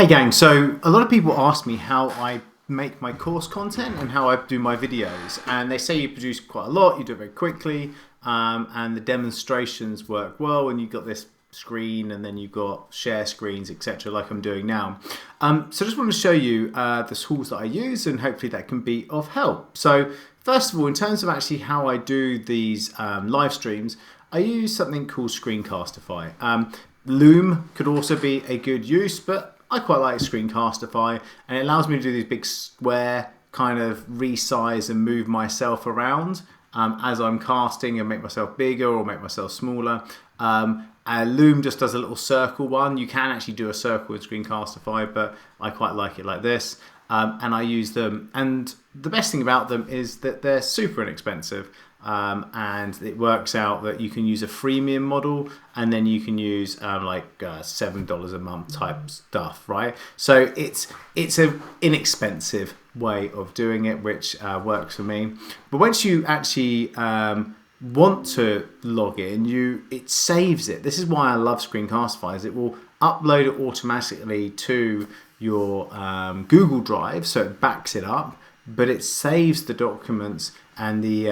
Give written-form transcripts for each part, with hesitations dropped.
Hey gang, so a lot of people ask me how I make my course content and how I do my videos, and they say you produce quite a lot, you do it very quickly, and the demonstrations work well, and you've got this screen and then you've got share screens, etc., like I'm doing now. So I just want to show you the tools that I use, and hopefully that can be of help. So first of all, in terms of actually how I do these live streams, I use something called Screencastify. Loom could also be a good use, but I quite like Screencastify, and it allows me to do these big square kind of resize and move myself around as I'm casting, and make myself bigger or make myself smaller. Loom just does a little circle one. You can actually do a circle with Screencastify, but I quite like it like this. And I use them, and the best thing about them is that they're super inexpensive. And it works out that you can use a freemium model, and then you can use $7 a month type stuff, right? So it's an inexpensive way of doing it, which works for me. But once you actually want to log in, it saves it. This is why I love Screencastify, is it will upload it automatically to your Google Drive, so it backs it up, but it saves the documents and the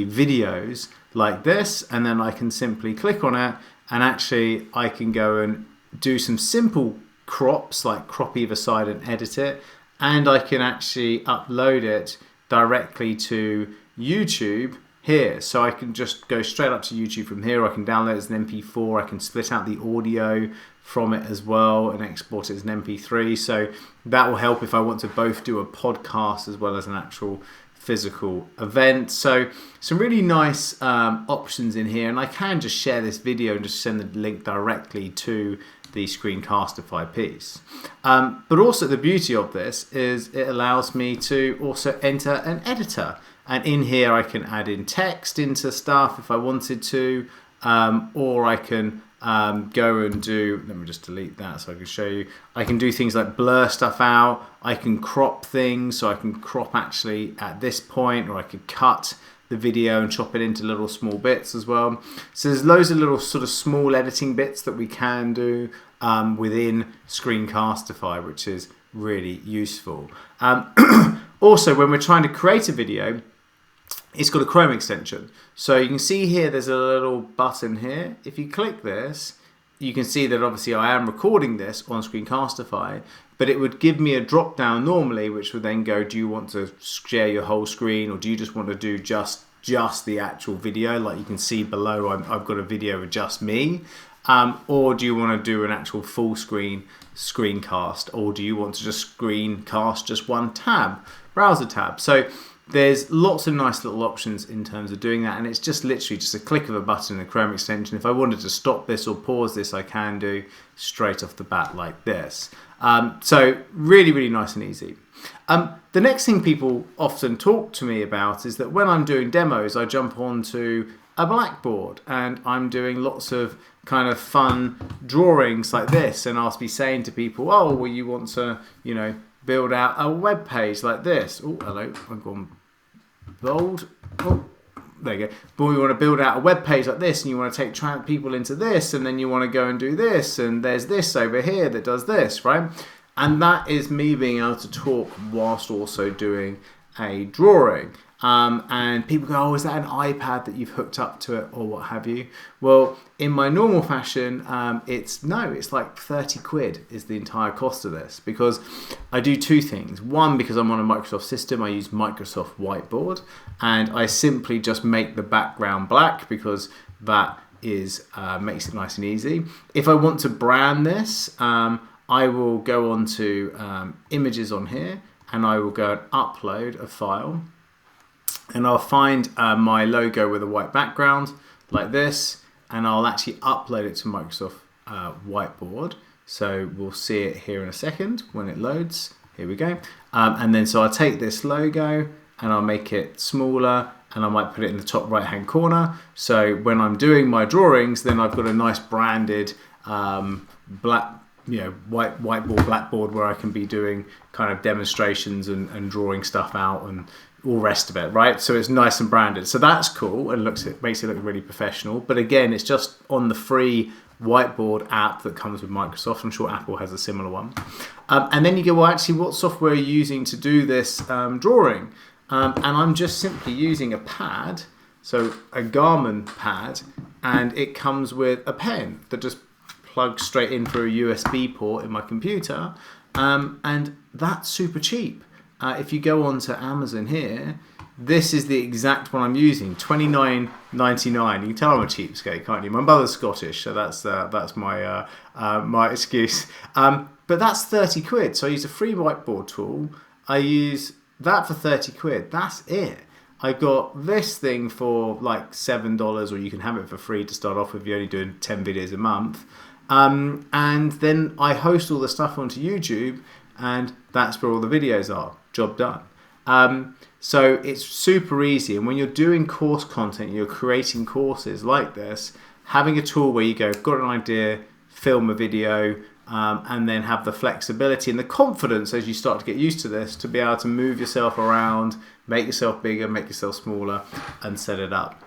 videos like this, and then I can simply click on it, and actually I can go and do some simple crops, like crop either side and edit it, and I can actually upload it directly to YouTube here. So I can just go straight up to YouTube from here. I can download it as an MP4, I can split out the audio from it as well and export it as an MP3. So that will help if I want to both do a podcast as well as an actual physical event. So some really nice options in here, and I can just share this video and just send the link directly to the Screencastify piece. But also the beauty of this is it allows me to also enter an editor, and in here I can add in text into stuff if I wanted to, or I can go and do, let me just delete that so I can show you. I can do things like blur stuff out, I can crop things, so I can crop actually at this point, or I could cut the video and chop it into little small bits as well. So there's loads of little sort of small editing bits that we can do within Screencastify, which is really useful. Also, when we're trying to create a video, it's got a Chrome extension. So you can see here there's a little button here. If you click this, you can see that obviously I am recording this on Screencastify, but it would give me a drop down normally, which would then go, do you want to share your whole screen, or do you just want to do just the actual video? Like you can see below, I've got a video of just me. Or do you want to do an actual full screen screencast, or do you want to just screencast just one tab, browser tab? So there's lots of nice little options in terms of doing that, and it's just literally just a click of a button in the Chrome extension. If I wanted to stop this or pause this, I can do straight off the bat like this. So really, really nice and easy. The next thing people often talk to me about is that when I'm doing demos, I jump onto a blackboard and I'm doing lots of kind of fun drawings like this, and I'll be saying to people, oh, well, you want to, build out a web page like this. Oh, hello, I've gone bold. Oh, there you go. But we want to build out a web page like this, and you want to take people into this, and then you want to go and do this, and there's this over here that does this, right? And that is me being able to talk whilst also doing a drawing. And people go, oh, is that an iPad that you've hooked up to it, or what have you? Well, in my normal fashion, it's like 30 quid is the entire cost of this, because I do two things. One, because I'm on a Microsoft system, I use Microsoft Whiteboard, and I simply just make the background black, because that is makes it nice and easy. If I want to brand this, I will go on to images on here, and I will go and upload a file. And I'll find my logo with a white background like this, and I'll actually upload it to Microsoft Whiteboard. So we'll see it here in a second when it loads. Here we go. And then so I'll take this logo and I'll make it smaller, and I might put it in the top right hand corner. So when I'm doing my drawings, then I've got a nice branded whiteboard, blackboard, where I can be doing kind of demonstrations and drawing stuff out and all rest of it, right? So it's nice and branded. So that's cool, and makes it look really professional. But again, it's just on the free Whiteboard app that comes with Microsoft. I'm sure Apple has a similar one. And then you go, well, actually, what software are you using to do this drawing? And I'm just simply using a pad, so a Gaomon pad, and it comes with a pen that just plugs straight in through a USB port in my computer. And that's super cheap. If you go on to Amazon here, this is the exact one I'm using, $29.99. You can tell I'm a cheapskate, can't you? My mother's Scottish, so that's my my excuse. But that's 30 quid. So I use a free whiteboard tool. I use that for 30 quid. That's it. I got this thing for like $7, or you can have it for free to start off with if you're only doing 10 videos a month. And then I host all the stuff onto YouTube, and that's where all the videos are. Job done. So it's super easy, and when you're doing course content, you're creating courses like this, having a tool where you go, got an idea, film a video, and then have the flexibility and the confidence as you start to get used to this to be able to move yourself around, make yourself bigger, make yourself smaller, and set it up.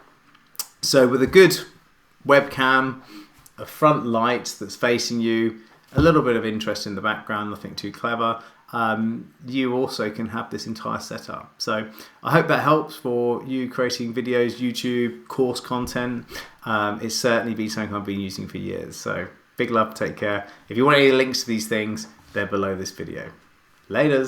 So with a good webcam, a front light that's facing you, a little bit of interest in the background, nothing too clever, you also can have this entire setup. So I hope that helps for you creating videos, YouTube, course content. It's certainly been something I've been using for years. So big love, take care. If you want any links to these things, they're below this video. Laters.